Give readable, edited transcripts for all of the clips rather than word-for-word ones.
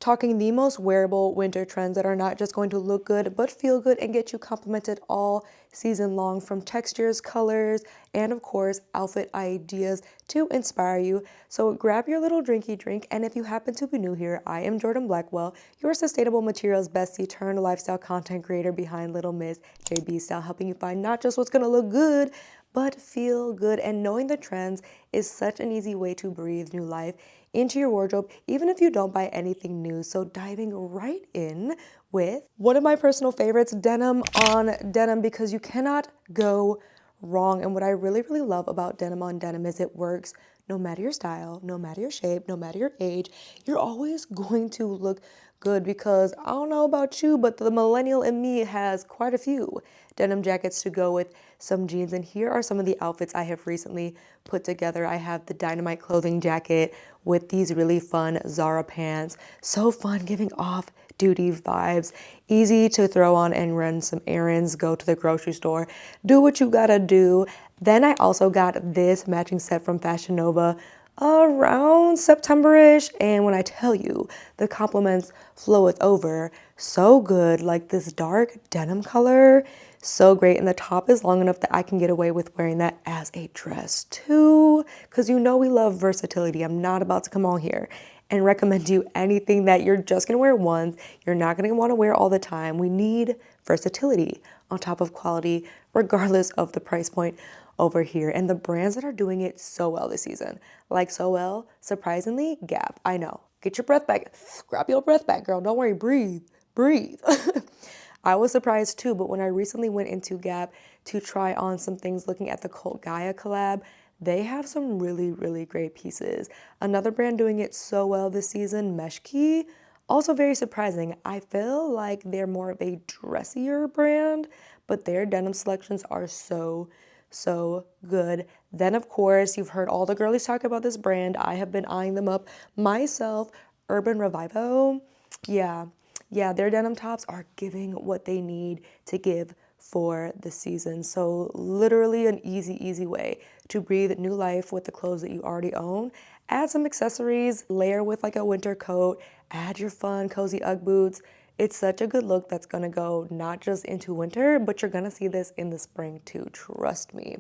talking the most wearable winter trends that are not just going to look good, but feel good and get you complimented all season long, from textures, colors, and of course, outfit ideas to inspire you. So grab your little drinky drink, and if you happen to be new here, I am Jordan Blackwell, your sustainable materials bestie turned lifestyle content creator behind Little Miss JB Style, helping you find not just what's gonna look good, but feel good. And knowing the trends is such an easy way to breathe new life into your wardrobe, even if you don't buy anything new. So diving right in with one of my personal favorites, denim on denim, because you cannot go wrong. And what I really, really love about denim on denim is it works no matter your style, no matter your shape, no matter your age. You're always going to look good, because I don't know about you, but the millennial in me has quite a few denim jackets to go with some jeans. And here are some of the outfits I have recently put together. I have the Dynamite clothing jacket with these really fun Zara pants. So fun, giving off duty vibes, easy to throw on and run some errands, go to the grocery store, do what you gotta do. Then I also got this matching set from Fashion Nova around September-ish, and when I tell you, the compliments floweth over, so good. Like this dark denim color, so great. And the top is long enough that I can get away with wearing that as a dress too, because you know we love versatility. I'm not about to come on here and recommend you anything that you're just gonna wear once, you're not gonna want to wear all the time. We need versatility on top of quality, regardless of the price point over here. And the brands that are doing it so well this season, like so well, surprisingly, Gap. I know. Get your breath back. Grab your breath back, girl. Don't worry. Breathe. Breathe. I was surprised too, but when I recently went into Gap to try on some things looking at the Cult Gaia collab, they have some really, really great pieces. Another brand doing it so well this season, Meshki, also very surprising. I feel like they're more of a dressier brand, but their denim selections are so good. Then of course, you've heard all the girlies talk about this brand. I have been eyeing them up myself, Urban Revivo. Yeah, their denim tops are giving what they need to give for the season. So literally an easy way to breathe new life with the clothes that you already own. Add some accessories, layer with like a winter coat, add your fun cozy Ugg boots. It's such a good look that's gonna go not just into winter, but you're gonna see this in the spring too, trust me.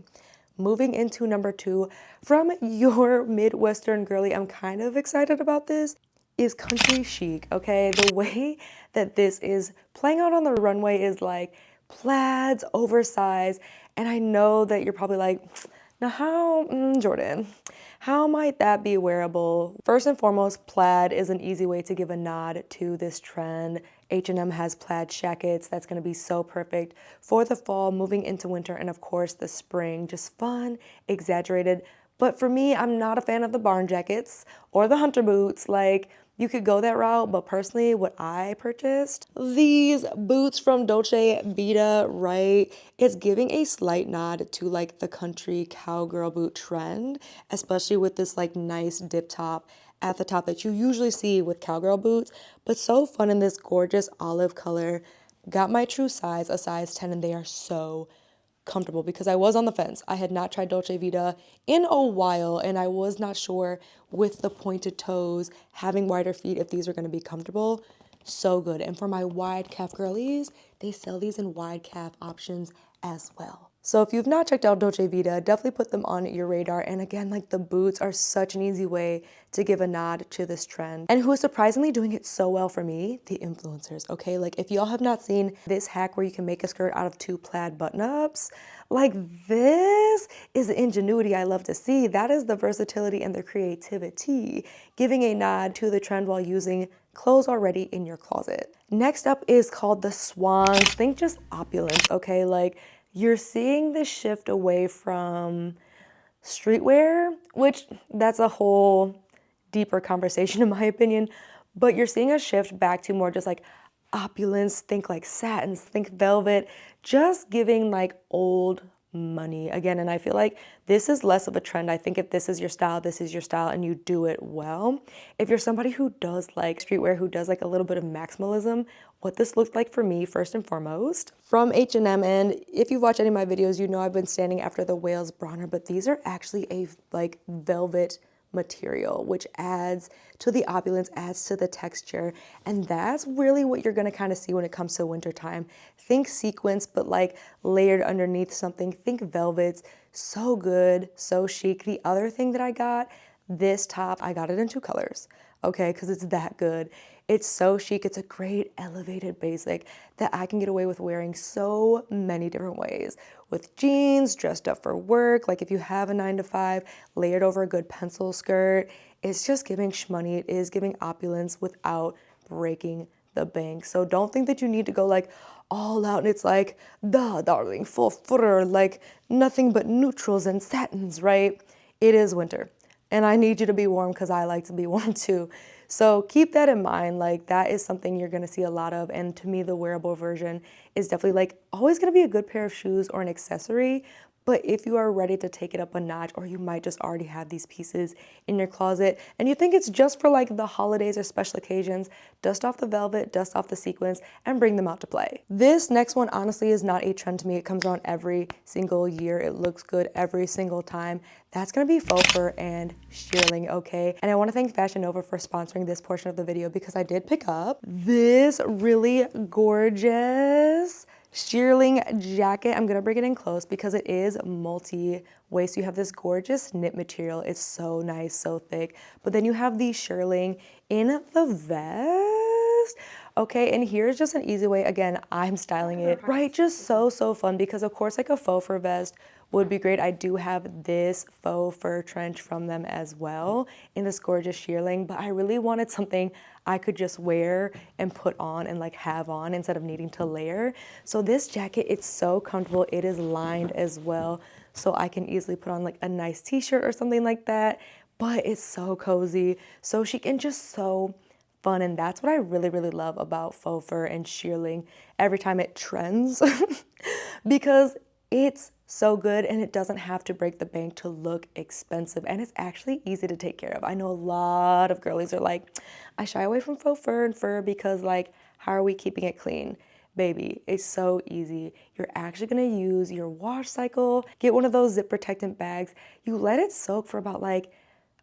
Moving into number 2, from your Midwestern girly, I'm kind of excited about this, is country chic, okay? The way that this is playing out on the runway is like plaids, oversized, and I know that you're probably like, now how, Jordan, how might that be wearable? First and foremost, plaid is an easy way to give a nod to this trend. H&M has plaid jackets that's gonna be so perfect for the fall, moving into winter, and of course the spring. Just fun, exaggerated. But for me, I'm not a fan of the barn jackets or the hunter boots. Like, you could go that route, but personally, what I purchased, these boots from Dolce Vita, right? It's giving a slight nod to like the country cowgirl boot trend, especially with this like nice dip top at the top that you usually see with cowgirl boots, but so fun in this gorgeous olive color. Got my true size, a size 10, and they are so comfortable, because I was on the fence. I had not tried Dolce Vita in a while, and I was not sure with the pointed toes, having wider feet, if these are going to be comfortable. So good. And for my wide calf girlies, they sell these in wide calf options as well. So if you've not checked out Dolce Vita, definitely put them on your radar. And again, like the boots are such an easy way to give a nod to this trend. And who is surprisingly doing it so well for me? The influencers, okay? Like if y'all have not seen this hack where you can make a skirt out of 2 plaid button-ups, like this is the ingenuity I love to see. That is the versatility and the creativity, giving a nod to the trend while using clothes already in your closet. Next up is called the Swans. Think just opulence, okay? Like you're seeing the shift away from streetwear, which that's a whole deeper conversation in my opinion, but you're seeing a shift back to more just like opulence. Think like satins, think velvet, just giving like old money again. And I feel like this is less of a trend. I think if this is your style, this is your style, and you do it well. If you're somebody who does like streetwear, who does like a little bit of maximalism, what this looked like for me, first and foremost, from H&M, and if you've watched any of my videos, you know I've been standing after the Wales Bronner, but these are actually a like velvet material, which adds to the opulence, adds to the texture. And that's really what you're gonna kind of see when it comes to wintertime. Think sequins, but like layered underneath something. Think velvets. So good, so chic. The other thing that I got, this top, I got it in 2 colors, okay, because it's that good. It's so chic. It's a great elevated basic that I can get away with wearing so many different ways. With jeans, dressed up for work, like if you have a 9 to 5, layered over a good pencil skirt. It's just giving shmoney. It is giving opulence without breaking the bank. So don't think that you need to go like all out and it's like, the darling, full footer, like nothing but neutrals and satins, right? It is winter. And I need you to be warm because I like to be warm too. So keep that in mind. Like that is something you're gonna see a lot of. And to me, the wearable version is definitely like always gonna be a good pair of shoes or an accessory. But if you are ready to take it up a notch, or you might just already have these pieces in your closet and you think it's just for like the holidays or special occasions, dust off the velvet, dust off the sequins, and bring them out to play. This next one honestly is not a trend to me. It comes around every single year. It looks good every single time. That's gonna be faux fur and shearling, okay? And I wanna thank Fashion Nova for sponsoring this portion of the video because I did pick up this really gorgeous shearling jacket. I'm gonna bring it in close because it is multi-waist. You have this gorgeous knit material. It's so nice, so thick. But then you have the shearling in the vest. Okay, and here's just an easy way. Again, I'm styling it, right? Just so fun because of course like a faux fur vest would be great. I do have this faux fur trench from them as well in this gorgeous shearling, but I really wanted something I could just wear and put on and like have on instead of needing to layer. So this jacket, it's so comfortable. It is lined as well, so I can easily put on like a nice t-shirt or something like that, but it's so cozy, so chic, and just so fun. And that's what I really love about faux fur and shearling every time it trends because it's so good and it doesn't have to break the bank to look expensive, and it's actually easy to take care of. I know a lot of girlies are like, I shy away from faux fur and fur because like, how are we keeping it clean? Baby, it's so easy. You're actually gonna use your wash cycle, get one of those zip protectant bags. You let it soak for about like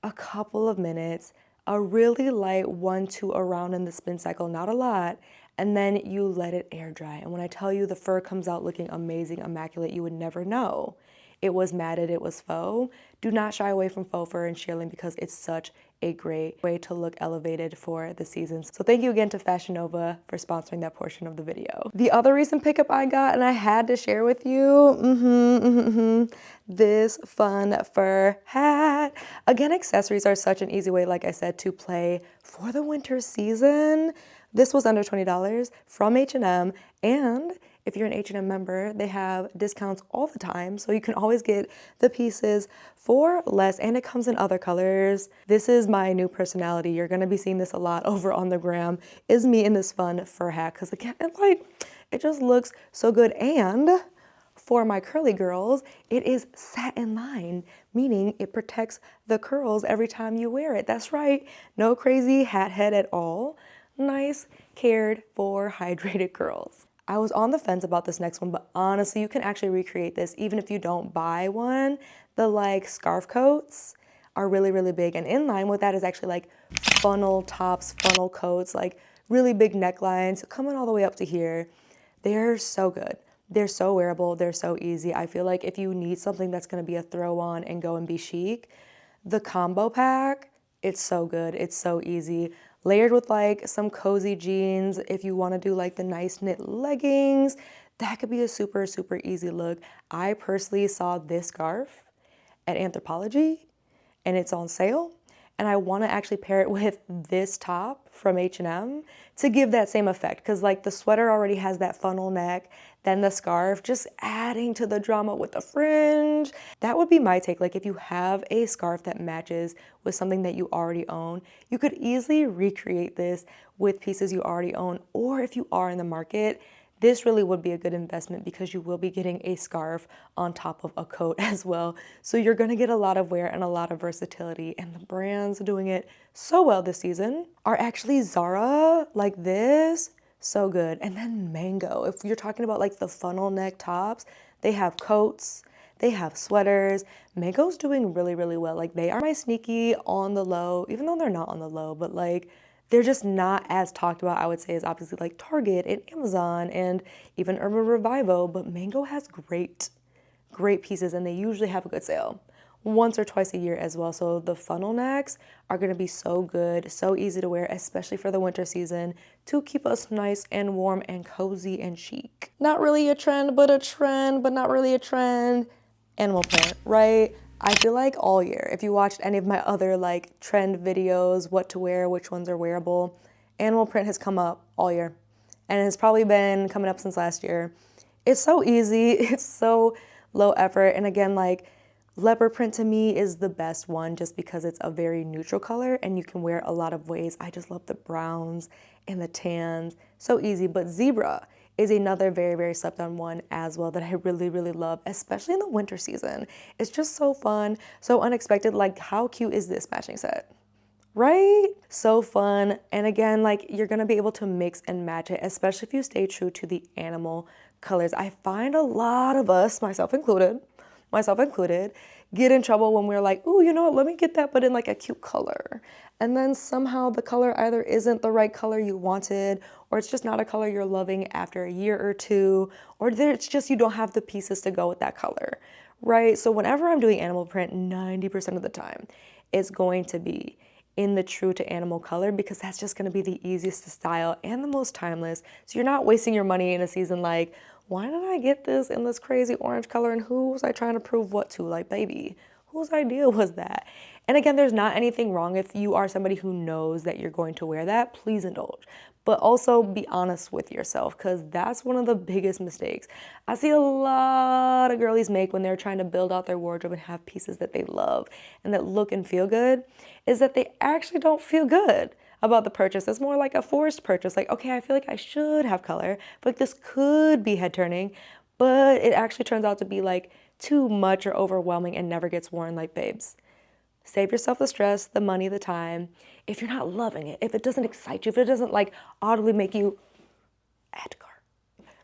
a couple of minutes, a really light 1-2 around in the spin cycle, not a lot, and then you let it air dry. And when I tell you the fur comes out looking amazing, immaculate, you would never know it was matted, it was faux. Do not shy away from faux fur and shearling because it's such a great way to look elevated for the seasons. So thank you again to Fashion Nova for sponsoring that portion of the video. The other recent pickup I got, and I had to share with you, this fun fur hat. Again, accessories are such an easy way, like I said, to play for the winter season. This was under $20 from H&M, and if you're an H&M member, they have discounts all the time, so you can always get the pieces for less, and it comes in other colors. This is my new personality. You're gonna be seeing this a lot over on the gram, is me in this fun fur hat, because again, it just looks so good. And for my curly girls, it is satin lined, meaning it protects the curls every time you wear it. That's right, no crazy hat head at all. Nice, cared for, hydrated curls. I was on the fence about this next one, but honestly, you can actually recreate this even if you don't buy one. The like scarf coats are really big, and in line with that is actually like funnel tops, funnel coats, like really big necklines coming all the way up to here. They're so good. They're so wearable, they're so easy. I feel like if you need something that's gonna be a throw on and go and be chic, the combo pack, it's so good, it's so easy. Layered with like some cozy jeans. If you wanna do like the nice knit leggings, that could be a super easy look. I personally saw this scarf at Anthropologie and it's on sale. And I wanna actually pair it with this top from H&M to give that same effect. Cause like the sweater already has that funnel neck, then the scarf, just adding to the drama with the fringe. That would be my take. Like if you have a scarf that matches with something that you already own, you could easily recreate this with pieces you already own. Or if you are in the market, this really would be a good investment because you will be getting a scarf on top of a coat as well. So you're gonna get a lot of wear and a lot of versatility, and the brands doing it so well this season are actually Zara, like this, so good. And then Mango, if you're talking about like the funnel neck tops, they have coats, They have sweaters. Mango's doing really, really well. Like, they are my sneaky on the low, even though they're not on the low, but like, they're just not as talked about, I would say, as obviously like Target and Amazon and even Urban Revival, but Mango has great pieces, and they usually have a good sale once or twice a year as well. So the funnel necks are going to be so good, so easy to wear, especially for the winter season, to keep us nice and warm and cozy and chic. Not really a trend, but a trend, but not really a trend. Animal print, right? I feel like all year, if you watched any of my other like trend videos, what to wear, which ones are wearable, animal print has come up all year, and it's probably been coming up since last year. It's so easy, it's so low effort, and again, like, leopard print to me is the best one just because it's a very neutral color and you can wear a lot of ways. I just love the browns and the tans, so easy. But zebra is another very, very slept on one as well that I really, really love, especially in the winter season. It's just so fun, so unexpected. Like, how cute is this matching set? Right? So fun. And again, like, you're gonna be able to mix and match it, especially if you stay true to the animal colors. I find a lot of us, myself included, get in trouble when we're like, ooh, you know what, let me get that, but in like a cute color. And then somehow the color either isn't the right color you wanted, or it's just not a color you're loving after a year or two, or it's just you don't have the pieces to go with that color, right? So whenever I'm doing animal print, 90% of the time, it's going to be in the true to animal color, because that's just going to be the easiest to style and the most timeless. So you're not wasting your money in a season like, why did I get this in this crazy orange color and who was I trying to prove what to? Like, baby, whose idea was that? And again, there's not anything wrong if you are somebody who knows that you're going to wear that, please indulge. But also be honest with yourself, because that's one of the biggest mistakes I see a lot of girlies make when they're trying to build out their wardrobe and have pieces that they love and that look and feel good, is that they actually don't feel good about the purchase. It's more like a forced purchase. Like, okay, I feel like I should have color, but this could be head turning, but it actually turns out to be like too much or overwhelming and never gets worn. Like, babes, save yourself the stress, the money, the time. If you're not loving it, if it doesn't excite you, if it doesn't like audibly make you add to cart,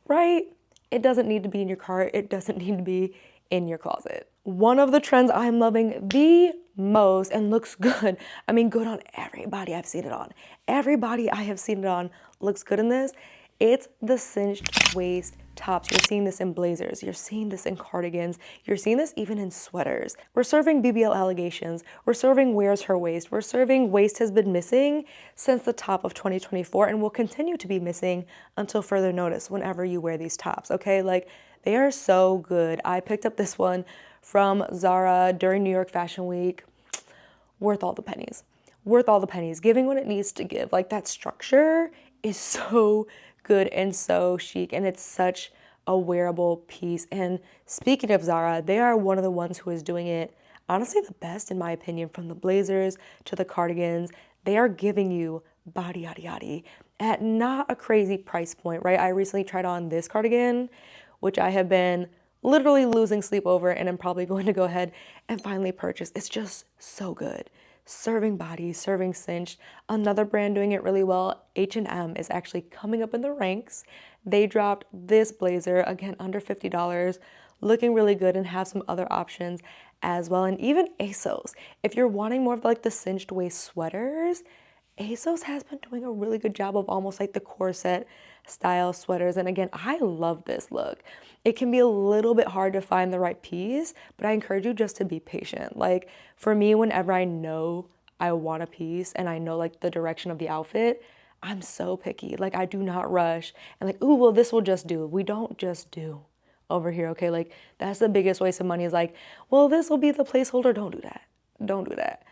right? It doesn't need to be in your cart. It doesn't need to be in your closet. One of the trends I'm loving the most and looks good, I mean, good on everybody I've seen it on. Everybody I have seen it on looks good in this. It's the cinched waist tops. You're seeing this in blazers. You're seeing this in cardigans. You're seeing this even in sweaters. We're serving BBL allegations. We're serving where's her waist. We're serving waist has been missing since the top of 2024 and will continue to be missing until further notice whenever you wear these tops, okay? Like, they are so good. I picked up this one from Zara during New York Fashion Week. Worth all the pennies. Worth all the pennies. Giving what it needs to give. Like, that structure is so good and so chic, and it's such a wearable piece. And speaking of Zara, they are one of the ones who is doing it honestly the best, in my opinion, from the blazers to the cardigans. They are giving you body yaddy yaddy at not a crazy price point, right? I recently tried on this cardigan, which I have been literally losing sleep over, and I'm probably going to go ahead and finally purchase. It's just so good. Serving body, serving cinched. Another brand doing it really well, H&M, is actually coming up in the ranks. They dropped this blazer, again, under $50, looking really good, and have some other options as well. And even ASOS, if you're wanting more of like the cinched waist sweaters, ASOS has been doing a really good job of almost like the corset style sweaters. And again, I love this look. It can be a little bit hard to find the right piece, but I encourage you just to be patient. Like, for me, whenever I know I want a piece and I know like the direction of the outfit, I'm so picky. Like, I do not rush and like, ooh, well, this will just do. We don't just do over here, okay? Like, that's the biggest waste of money, is like, well, this will be the placeholder. Don't do that. Don't do that.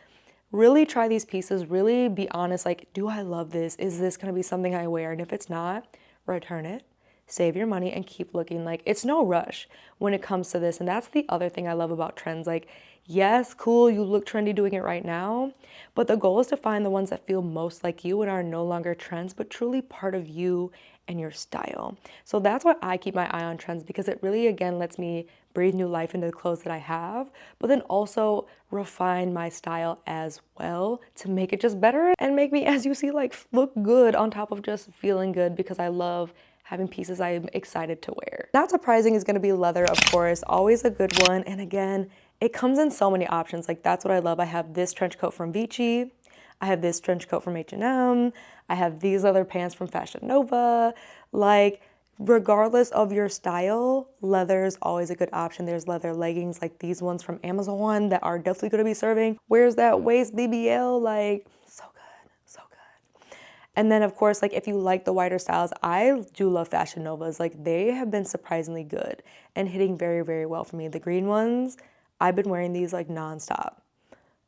Really try these pieces, really be honest, like, do I love this? Is this gonna be something I wear? And if it's not, return it, save your money, and keep looking. Like, it's no rush when it comes to this. And that's the other thing I love about trends. Like, yes, cool, you look trendy doing it right now, but the goal is to find the ones that feel most like you and are no longer trends, but truly part of you and your style. So that's why I keep my eye on trends, because it really, again, lets me breathe new life into the clothes that I have, but then also refine my style as well to make it just better and make me, as you see, like, look good on top of just feeling good, because I love having pieces I'm excited to wear. Not surprising is gonna be leather, of course, always a good one. And again, it comes in so many options. Like that's what I love. I have this trench coat from Vici. I have this trench coat from H&M. I have these leather pants from Fashion Nova. Like, regardless of your style, leather is always a good option. There's leather leggings like these ones from Amazon that are definitely gonna be serving. Where's that waist BBL? Like, so good, so good. And then of course, like if you like the wider styles, I do love Fashion Novas. Like they have been surprisingly good and hitting very, very well for me. The green ones, I've been wearing these like nonstop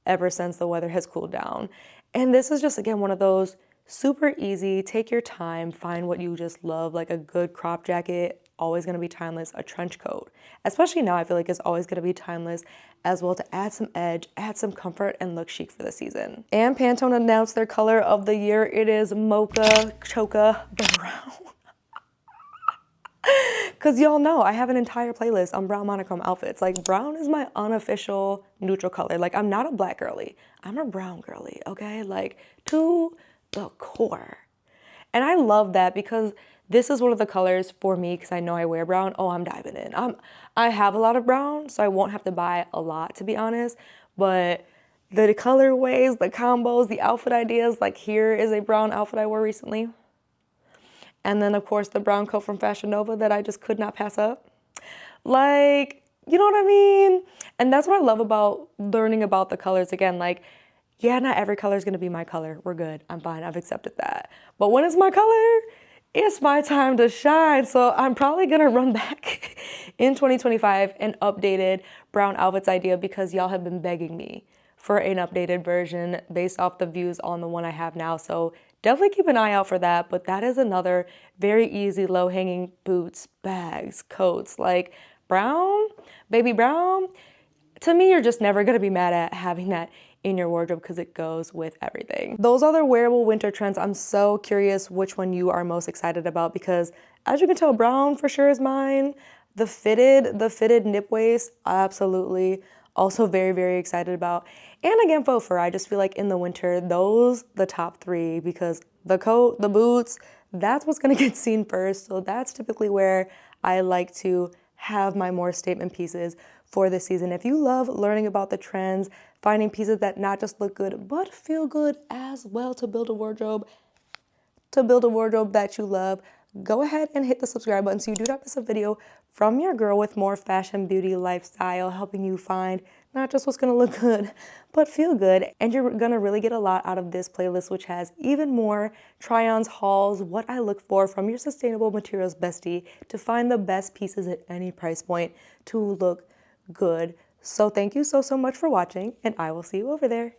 ever since the weather has cooled down. And this is just, again, one of those super easy, take your time, find what you just love, like a good crop jacket, always gonna be timeless, a trench coat. Especially now, I feel like it's always gonna be timeless as well to add some edge, add some comfort, and look chic for the season. And Pantone announced their color of the year. It is Mocha Choca Brown. Because y'all know I have an entire playlist on brown monochrome outfits. Like brown is my unofficial neutral color. Like I'm not a black girly, I'm a brown girly, okay? Like to the core. And I love that because this is one of the colors for me because I know I wear brown. Oh, I'm diving in. I have a lot of brown, so I won't have to buy a lot to be honest. But the colorways, the combos, the outfit ideas, like here is a brown outfit I wore recently. And then, of course, the brown coat from Fashion Nova that I just could not pass up. Like, you know what I mean? And that's what I love about learning about the colors. Again, like, yeah, not every color is going to be my color. We're good. I'm fine. I've accepted that. But when it's my color, it's my time to shine. So I'm probably going to run back in 2025 an updated brown outfits idea because y'all have been begging me for an updated version based off the views on the one I have now. So definitely keep an eye out for that. But that is another very easy, low-hanging boots, bags, coats. Like brown, baby brown, to me, you're just never gonna be mad at having that in your wardrobe because it goes with everything. Those are the wearable winter trends. I'm so curious which one you are most excited about because as you can tell, brown for sure is mine. The fitted nip waist, absolutely. Also very, very excited about. And again, faux fur, I just feel like in the winter, those, the top three, because the coat, the boots, that's what's gonna get seen first. So that's typically where I like to have my more statement pieces for this season. If you love learning about the trends, finding pieces that not just look good, but feel good as well to build a wardrobe that you love, go ahead and hit the subscribe button so you do not miss a video from your girl with more fashion, beauty, lifestyle, helping you find not just what's gonna look good, but feel good. And you're gonna really get a lot out of this playlist, which has even more try-ons, hauls, what I look for from your sustainable materials bestie to find the best pieces at any price point to look good. So thank you so much for watching, and I will see you over there.